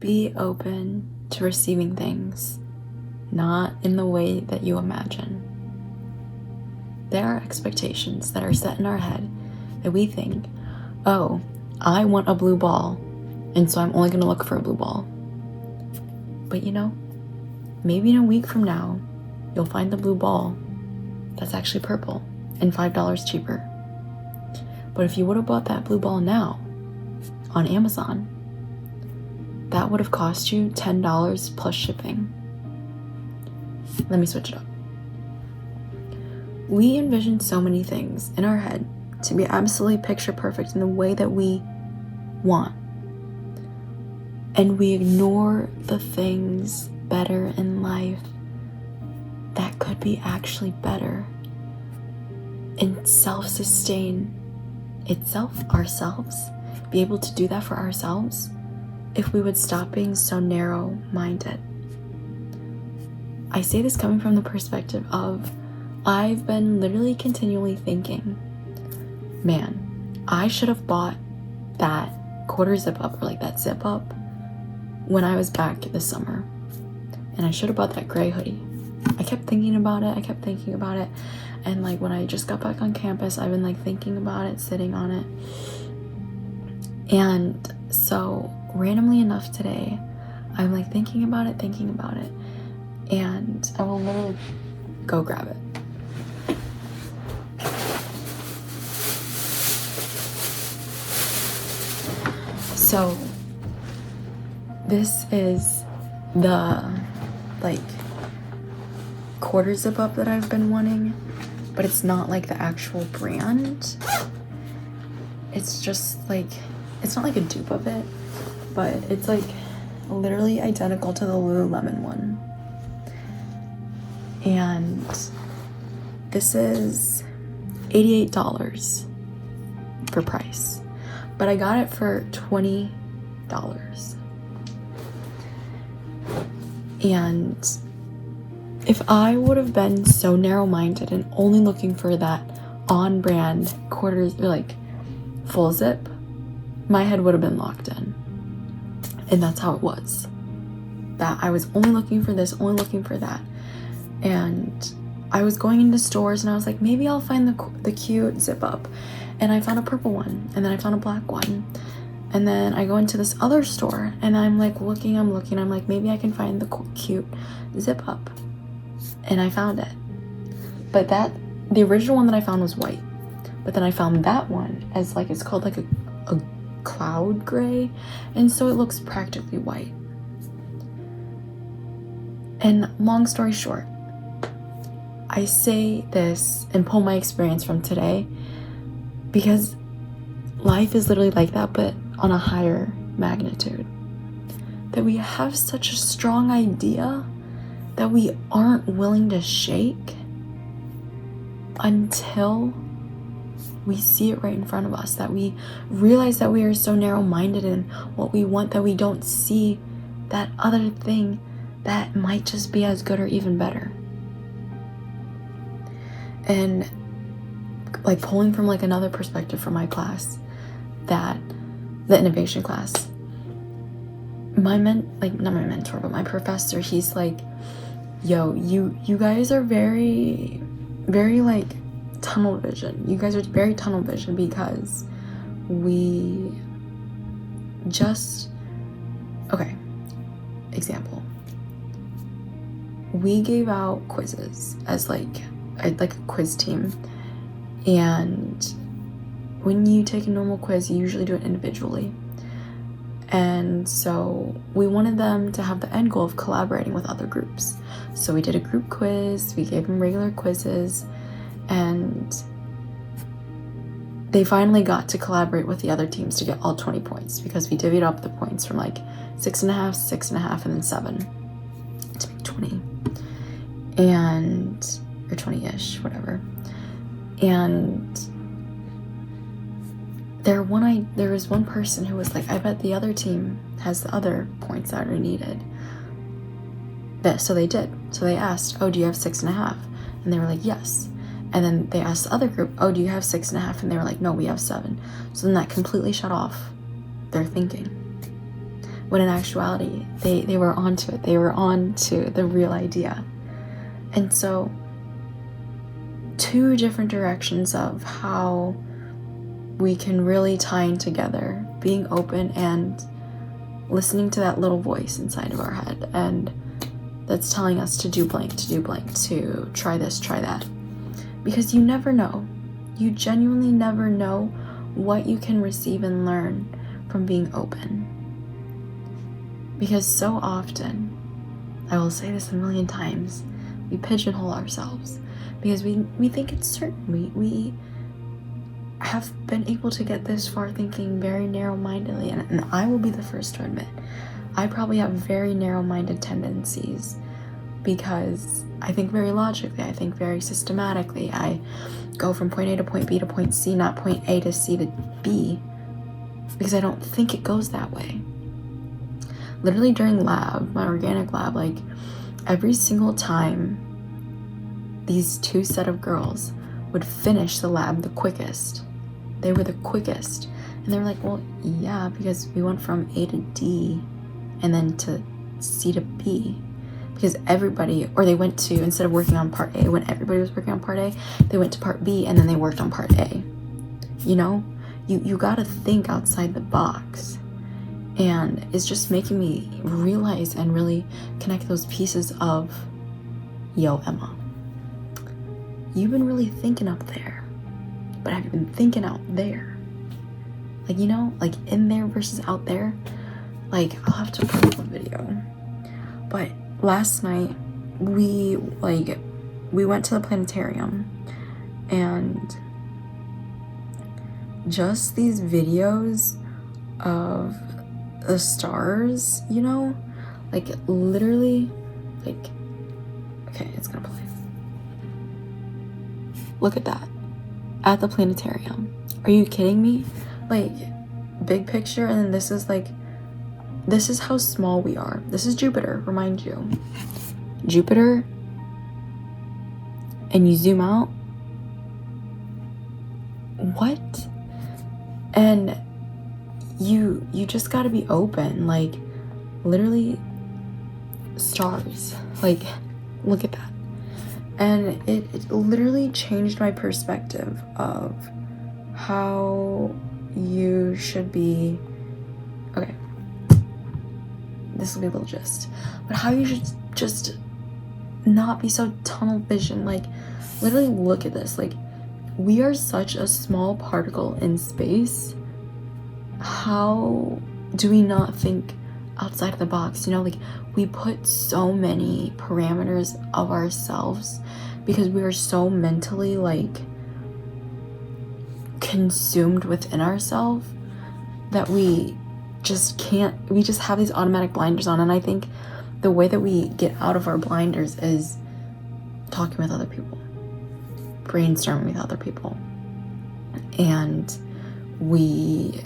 Be open to receiving things, not in the way that you imagine. There are expectations that are set in our head that we think, oh, I want a blue ball, and so I'm only going to look for a blue ball. But maybe in a week from now, you'll find the blue ball that's actually purple and $5 cheaper. But if you would have bought that blue ball now on Amazon, that would have cost you $10 plus shipping. Let me switch it up. We envision so many things in our head to be absolutely picture perfect in the way that we want. And we ignore the things better in life that could be actually better and self-sustain ourselves, be able to do that for ourselves if we would stop being so narrow-minded. I say this coming from the perspective of I've been literally continually thinking, man, I should have bought that quarter zip up or like that zip up when I was back this summer. And I should have bought that gray hoodie. I kept thinking about it. And like when I just got back on campus, I've been like thinking about it, sitting on it. And so randomly enough today, I'm like thinking about it. And I will literally go grab it. So this is the quarter zip up that I've been wanting, but it's not like the actual brand. It's just like, it's not like a dupe of it, but it's like literally identical to the Lululemon one. And this is $88 for price, but I got it for $20. And if I would have been so narrow-minded and only looking for that on-brand quarters or like full zip, my head would have been locked in. And that's how it was. That I was only looking for this, only looking for that. And I was going into stores and I was like, maybe I'll find the cute zip up. And I found a purple one, and then I found a black one. And then I go into this other store and I'm like looking, I'm like, maybe I can find the cute zip up. And I found it. But the original one that I found was white. But then I found that one as like, it's called like a cloud gray. And so it looks practically white. And long story short, I say this and pull my experience from today because life is literally like that, but on a higher magnitude. That we have such a strong idea that we aren't willing to shake until we see it right in front of us, that we realize that we are so narrow-minded in what we want that we don't see that other thing that might just be as good or even better. And like pulling from like another perspective from my class, that the innovation class, not my mentor, but my professor, he's like, yo, you guys are very, very like tunnel vision. You guys are very tunnel vision because we just, okay, example. We gave out quizzes as like a quiz team, and when you take a normal quiz, you usually do it individually. And so we wanted them to have the end goal of collaborating with other groups. So we did a group quiz, we gave them regular quizzes, and they finally got to collaborate with the other teams to get all 20 points because we divvied up the points from like 6.5, 6.5, and then 7 to make 20. And, or 20-ish, whatever. And there was one person who was like, I bet the other team has the other points that are needed. So they did. So they asked, oh, do you have 6.5? And they were like, yes. And then they asked the other group, oh, do you have 6.5? And they were like, no, we have 7. So then that completely shut off their thinking. when in actuality, they were onto it. They were onto the real idea. And so, two different directions of how we can really tie in together, being open and listening to that little voice inside of our head, and that's telling us to do blank, to try this, try that. Because you never know. You genuinely never know what you can receive and learn from being open. Because so often, I will say this a million times, we pigeonhole ourselves because we think it's certain. We have been able to get this far thinking very narrow-mindedly, and I will be the first to admit, I probably have very narrow-minded tendencies because I think very logically, I think very systematically. I go from point A to point B to point C, not point A to C to B, because I don't think it goes that way. Literally during lab, my organic lab, like every single time these two set of girls would finish the lab the quickest, they were the quickest. And they were like, well, yeah, because we went from A to D and then to C to B. Because everybody, or they went to, instead of working on part A, when everybody was working on part A, they went to part B and then they worked on part A. You know, you gotta think outside the box. And it's just making me realize and really connect those pieces of, yo, Emma, you've been really thinking up there, but have you been thinking out there? Like, you know, like in there versus out there. Like, I'll have to put up a video. But last night, we went to the planetarium, and just these videos of the stars, you know, like literally, like, okay, it's gonna play. Look at that, at the planetarium. Are you kidding me? Like, big picture, and then this is how small we are. This is Jupiter, remind you. Jupiter, and you zoom out. What? And you just gotta be open. Like, literally, stars. Like, look at that. And it literally changed my perspective of how you should be. Okay, this will be a little gist, but how you should just not be so tunnel vision. Like, literally look at this. Like, we are such a small particle in space. How do we not think outside of the box? You know, like, we put so many parameters of ourselves because we are so mentally, like, consumed within ourselves that we just have these automatic blinders on. And I think the way that we get out of our blinders is talking with other people, brainstorming with other people, and we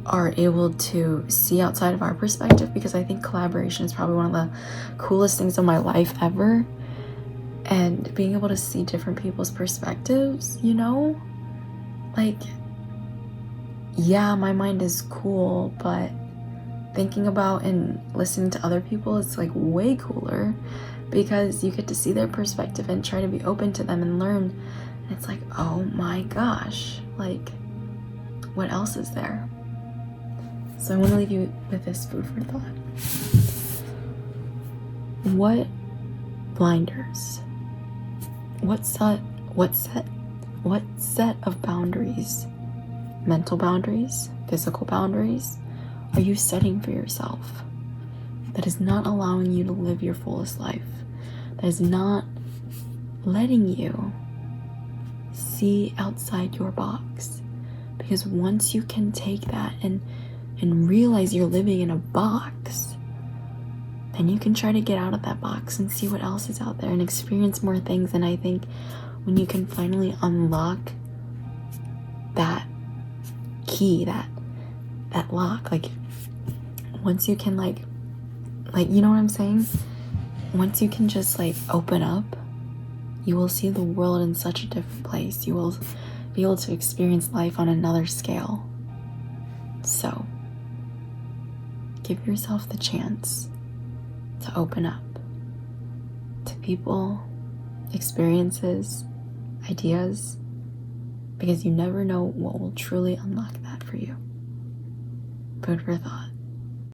are able to see outside of our perspective, because I think collaboration is probably one of the coolest things in my life ever. And being able to see different people's perspectives, you know, like, yeah, my mind is cool, but thinking about and listening to other people is like way cooler, because you get to see their perspective and try to be open to them and learn. And it's like, oh my gosh, like, what else is there? So I want to leave you with this food for thought. What blinders? What set of boundaries, mental boundaries, physical boundaries, are you setting for yourself that is not allowing you to live your fullest life, that is not letting you see outside your box? Because once you can take that and realize you're living in a box, then you can try to get out of that box and see what else is out there and experience more things. And I think when you can finally unlock that key, that lock, like, once you can like, you know what I'm saying? Once you can just like open up, you will see the world in such a different place. You will be able to experience life on another scale. So, give yourself the chance to open up to people, experiences, ideas, because you never know what will truly unlock that for you. Food for thought.